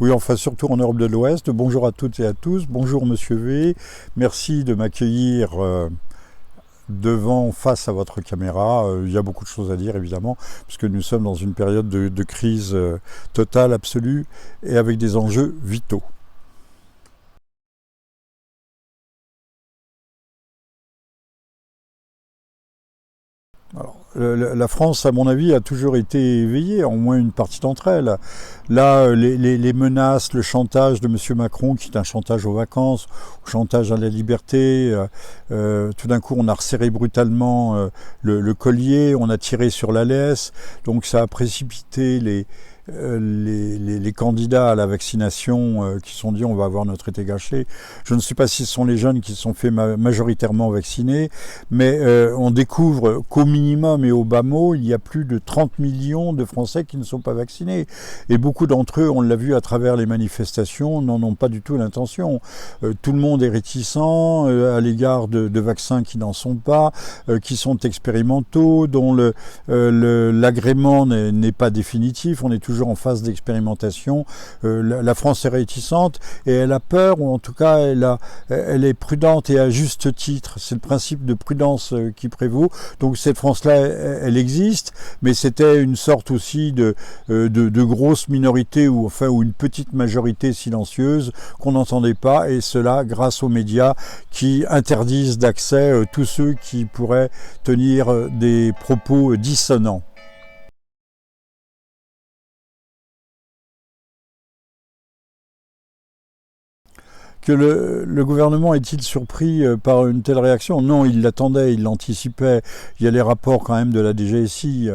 Oui, enfin surtout en Europe de l'Ouest. Bonjour à toutes et à tous. Bonjour Monsieur V. Merci de m'accueillir face à votre caméra. Il y a beaucoup de choses à dire évidemment, puisque nous sommes dans une période de crise totale, absolue, et avec des enjeux vitaux. Alors, la France, à mon avis, a toujours été éveillée, au moins une partie d'entre elles. Là, les menaces, le chantage de M. Macron, qui est un chantage aux vacances, chantage à la liberté, tout d'un coup, on a resserré brutalement le collier, on a tiré sur la laisse, donc ça a précipité les candidats à la vaccination qui se sont dit on va avoir notre été gâché. Je ne sais pas si ce sont les jeunes qui se sont fait majoritairement vacciner, mais on découvre qu'au minimum et au bas mot, il y a plus de 30 millions de Français qui ne sont pas vaccinés. Et beaucoup d'entre eux, on l'a vu à travers les manifestations, n'en ont pas du tout l'intention. Tout le monde est réticent à l'égard de vaccins qui n'en sont pas, qui sont expérimentaux, dont l'agrément n'est pas définitif. On est toujours en phase d'expérimentation. La France est réticente et elle a peur, ou en tout cas elle est prudente et à juste titre. C'est le principe de prudence qui prévaut. Donc cette France-là, elle existe, mais c'était une sorte aussi de grosse minorité ou une petite majorité silencieuse qu'on n'entendait pas, et cela grâce aux médias qui interdisent d'accès tous ceux qui pourraient tenir des propos dissonants. Que le gouvernement est-il surpris par une telle réaction? Non, il l'attendait, il l'anticipait. Il y a les rapports quand même de la DGSI,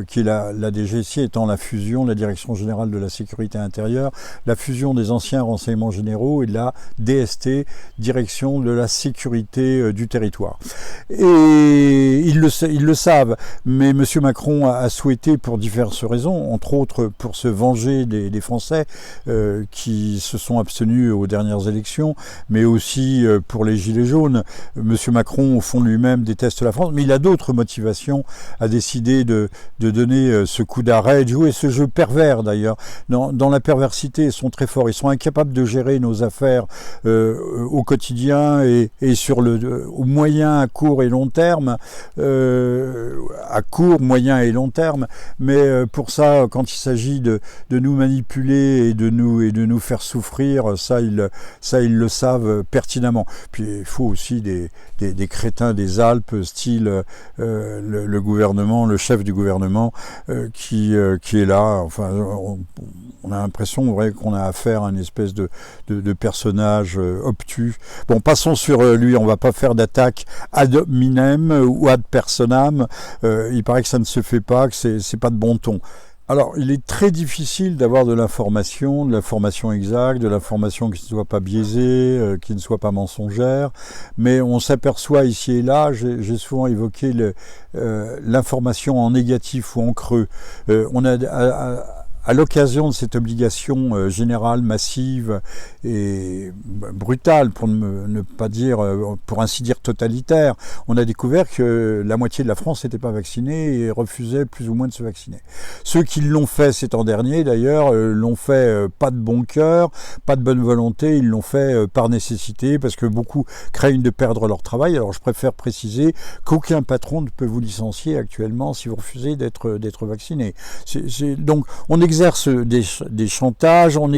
qui est la DGSI étant la fusion, la Direction Générale de la Sécurité Intérieure, la fusion des anciens renseignements généraux et de la DST, Direction de la Sécurité du Territoire. Et ils le savent, mais M. Macron a souhaité, pour diverses raisons, entre autres pour se venger des Français qui se sont abstenus aux dernières élections, mais aussi pour les gilets jaunes. Monsieur Macron, au fond lui-même, déteste la France, mais il a d'autres motivations à décider de donner ce coup d'arrêt, de jouer ce jeu pervers d'ailleurs. Dans la perversité, ils sont très forts. Ils sont incapables de gérer nos affaires au quotidien et au moyen, à court et long terme, à court, moyen et long terme. Mais pour ça, quand il s'agit de nous manipuler et de nous faire souffrir, ça ils le savent pertinemment. Puis il faut aussi des crétins des Alpes, style le gouvernement, le chef du gouvernement qui est là. Enfin, on a l'impression qu'on a affaire à une espèce de personnage obtus. Bon, passons sur lui, on va pas faire d'attaque ad hominem ou ad personam. Il paraît que ça ne se fait pas, que c'est pas de bon ton. Alors, il est très difficile d'avoir de l'information exacte, de l'information qui ne soit pas biaisée, qui ne soit pas mensongère, mais on s'aperçoit ici et là, j'ai souvent évoqué l'information en négatif ou en creux. On a à l'occasion de cette obligation générale, massive et brutale, pour ne pas dire, pour ainsi dire totalitaire, on a découvert que la moitié de la France n'était pas vaccinée et refusait plus ou moins de se vacciner. Ceux qui l'ont fait ces temps derniers, d'ailleurs, l'ont fait pas de bon cœur, pas de bonne volonté, ils l'ont fait par nécessité, parce que beaucoup craignent de perdre leur travail. Alors je préfère préciser qu'aucun patron ne peut vous licencier actuellement si vous refusez d'être vacciné. Donc on exerce des chantages, on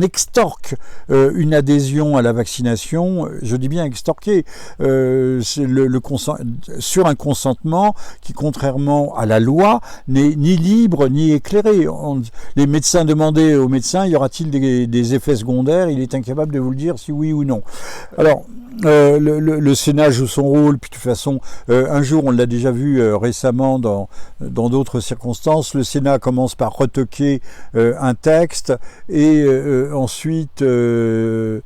extorque une adhésion à la vaccination. Je dis bien extorquer, sur un consentement qui, contrairement à la loi, n'est ni libre ni éclairé. Les médecins demandaient aux médecins, y aura-t-il des effets secondaires? Il est incapable de vous le dire si oui ou non. Alors, le Sénat joue son rôle, puis de toute façon, un jour, on l'a déjà vu récemment dans d'autres circonstances, le Sénat commence par retoquer un texte et ensuite la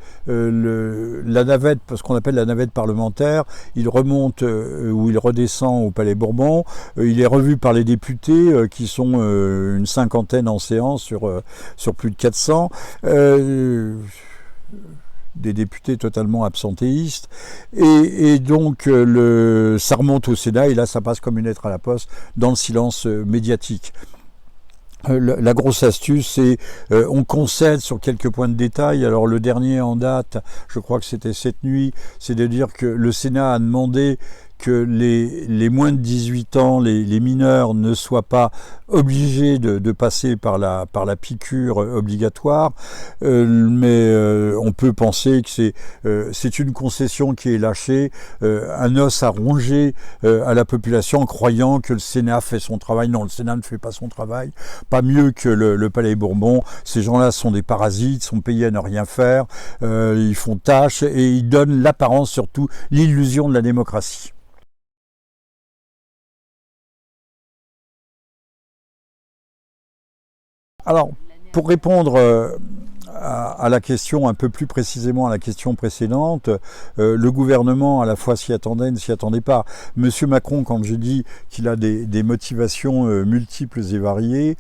navette, ce qu'on appelle la navette parlementaire, il remonte ou il redescend au Palais Bourbon, il est revu par les députés qui sont une cinquantaine en séance sur plus de 400. Des députés totalement absentéistes, et donc ça remonte au Sénat, et là ça passe comme une lettre à la poste dans le silence médiatique. La grosse astuce, c'est on concède sur quelques points de détail. Alors le dernier en date, je crois que c'était cette nuit, c'est de dire que le Sénat a demandé que les moins de 18 ans, les mineurs, ne soient pas obligés de passer par la piqûre obligatoire, mais on peut penser que c'est une concession qui est lâchée, un os à ronger à la population en croyant que le Sénat fait son travail. Non, le Sénat ne fait pas son travail, pas mieux que le Palais Bourbon. Ces gens-là sont des parasites, sont payés à ne rien faire, ils font tâche et ils donnent l'apparence, surtout l'illusion de la démocratie. Alors, pour répondre à la question, un peu plus précisément à la question précédente, le gouvernement à la fois s'y attendait et ne s'y attendait pas. Monsieur Macron, quand je dis qu'il a des motivations multiples et variées,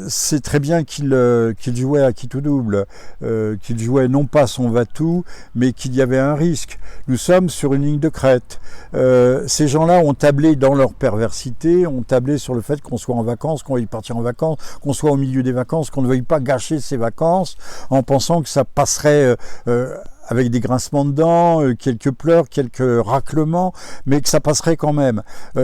c'est très bien qu'il jouait à qui tout double, qu'il jouait non pas son va-tout, mais qu'il y avait un risque. Nous sommes sur une ligne de crête. Ces gens-là ont tablé dans leur perversité, ont tablé sur le fait qu'on soit en vacances, qu'on veuille partir en vacances, qu'on soit au milieu des vacances, qu'on ne veuille pas gâcher ses vacances en pensant que ça passerait avec des grincements de dents, quelques pleurs, quelques raclements, mais que ça passerait quand même.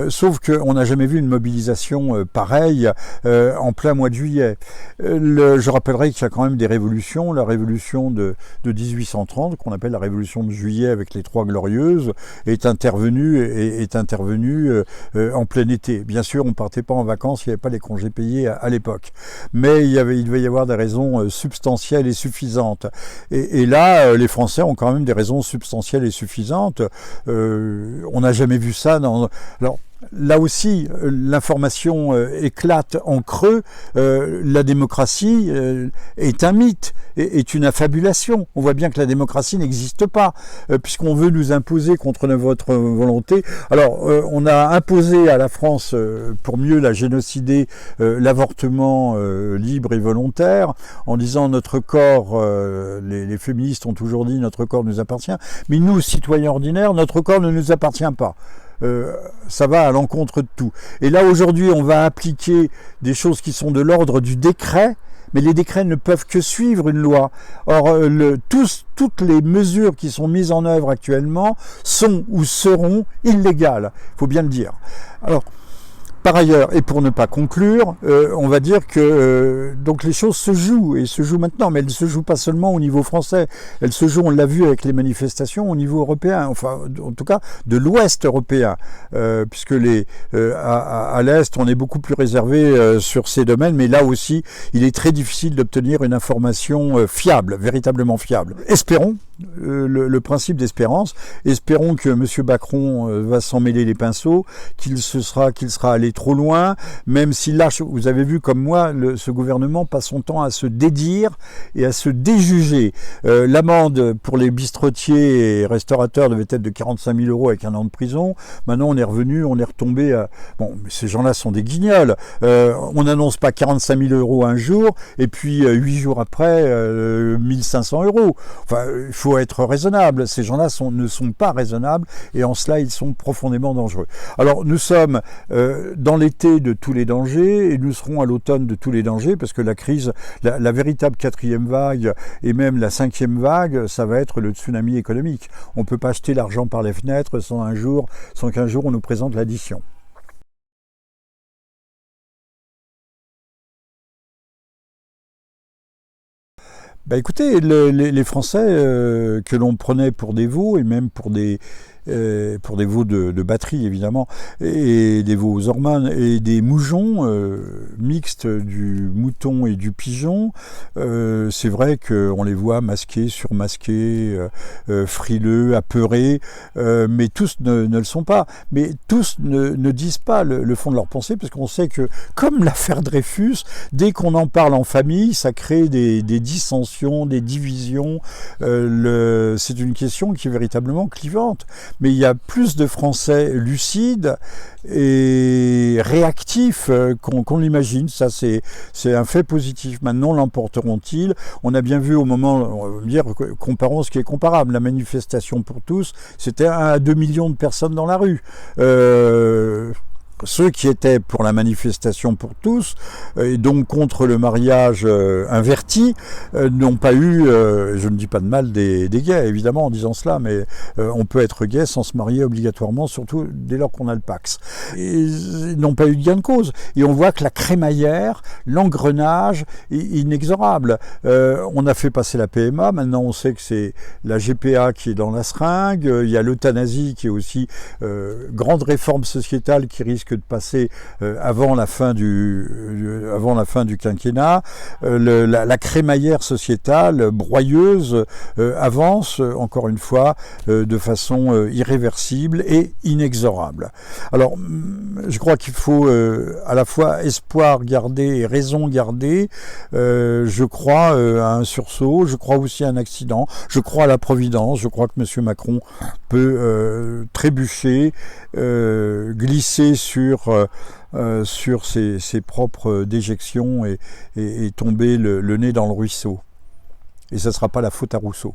Sauf qu'on n'a jamais vu une mobilisation pareille en plein mois de juillet. Je rappellerai qu'il y a quand même des révolutions. La révolution de 1830, qu'on appelle la révolution de juillet avec les Trois Glorieuses, est intervenue en plein été. Bien sûr, on ne partait pas en vacances, il n'y avait pas les congés payés à l'époque. Mais il devait y avoir des raisons substantielles et suffisantes. Et là, les Français ont quand même des raisons substantielles et suffisantes. On n'a jamais vu ça dans... Alors, là aussi, l'information éclate en creux. La démocratie est un mythe, est une affabulation. On voit bien que la démocratie n'existe pas, puisqu'on veut nous imposer contre notre volonté. Alors, on a imposé à la France, pour mieux la génocider, l'avortement libre et volontaire, en disant notre corps, les féministes ont toujours dit notre corps nous appartient, mais nous, citoyens ordinaires, notre corps ne nous appartient pas. Ça va à l'encontre de tout. Et là, aujourd'hui, on va appliquer des choses qui sont de l'ordre du décret, mais les décrets ne peuvent que suivre une loi. Or, toutes les mesures qui sont mises en œuvre actuellement sont ou seront illégales. Il faut bien le dire. Alors, par ailleurs, et pour ne pas conclure, on va dire que donc les choses se jouent, et se jouent maintenant, mais elles ne se jouent pas seulement au niveau français, elles se jouent, on l'a vu avec les manifestations, au niveau européen, enfin en tout cas de l'Ouest européen, puisque à l'Est on est beaucoup plus réservé sur ces domaines, mais là aussi il est très difficile d'obtenir une information fiable, véritablement fiable. Espérons, le principe d'espérance, espérons que M. Macron va s'en mêler les pinceaux, qu'il sera allé trop loin, même si là, vous avez vu comme moi, ce gouvernement passe son temps à se dédire et à se déjuger. L'amende pour les bistrotiers et restaurateurs devait être de 45 000 € avec un an de prison. Maintenant, on est retombé à... Bon, mais ces gens-là sont des guignols. On n'annonce pas 45 000 € un jour, et puis 8 jours après, 1 500 €. Enfin, il faut être raisonnable. Ces gens-là ne sont pas raisonnables, et en cela, ils sont profondément dangereux. Alors, nous sommes dans l'été de tous les dangers, et nous serons à l'automne de tous les dangers, parce que la crise, la véritable 4e vague, et même la 5e vague, ça va être le tsunami économique. On ne peut pas jeter l'argent par les fenêtres sans qu'un jour on nous présente l'addition. Bah écoutez, les Français que l'on prenait pour des veaux, et même pour des veaux de batterie évidemment, et des veaux aux hormones, et des moujons mixtes du mouton et du pigeon, c'est vrai qu'on les voit masqués, surmasqués, frileux, apeurés, mais tous ne le sont pas. Mais tous ne disent pas le fond de leur pensée, parce qu'on sait que, comme l'affaire Dreyfus, dès qu'on en parle en famille, ça crée des dissensions, des divisions. C'est une question qui est véritablement clivante. Mais il y a plus de Français lucides et réactifs qu'on l'imagine. Ça, c'est un fait positif. Maintenant, l'emporteront-ils? On a bien vu au moment, on va dire, comparons ce qui est comparable. La manifestation pour tous, c'était 1 à 2 millions de personnes dans la rue. ceux qui étaient pour la manifestation pour tous, et donc contre le mariage inverti, n'ont pas eu, je ne dis pas de mal des gays, évidemment, en disant cela, mais on peut être gay sans se marier obligatoirement, surtout dès lors qu'on a le Pacs. Et ils n'ont pas eu de gain de cause. Et on voit que la crémaillère, l'engrenage est inexorable. On a fait passer la PMA, maintenant on sait que c'est la GPA qui est dans la seringue, il y a l'euthanasie qui est aussi grande réforme sociétale qui risque de passer avant la fin du quinquennat. La crémaillère sociétale broyeuse avance encore une fois de façon irréversible et inexorable. Alors je crois qu'il faut à la fois espoir garder et raison garder. Je crois à un sursaut, je crois aussi à un accident, je crois à la providence, je crois que M. Macron peut trébucher, glisser sur ses propres déjections et tomber le nez dans le ruisseau. Et ça ne sera pas la faute à Rousseau.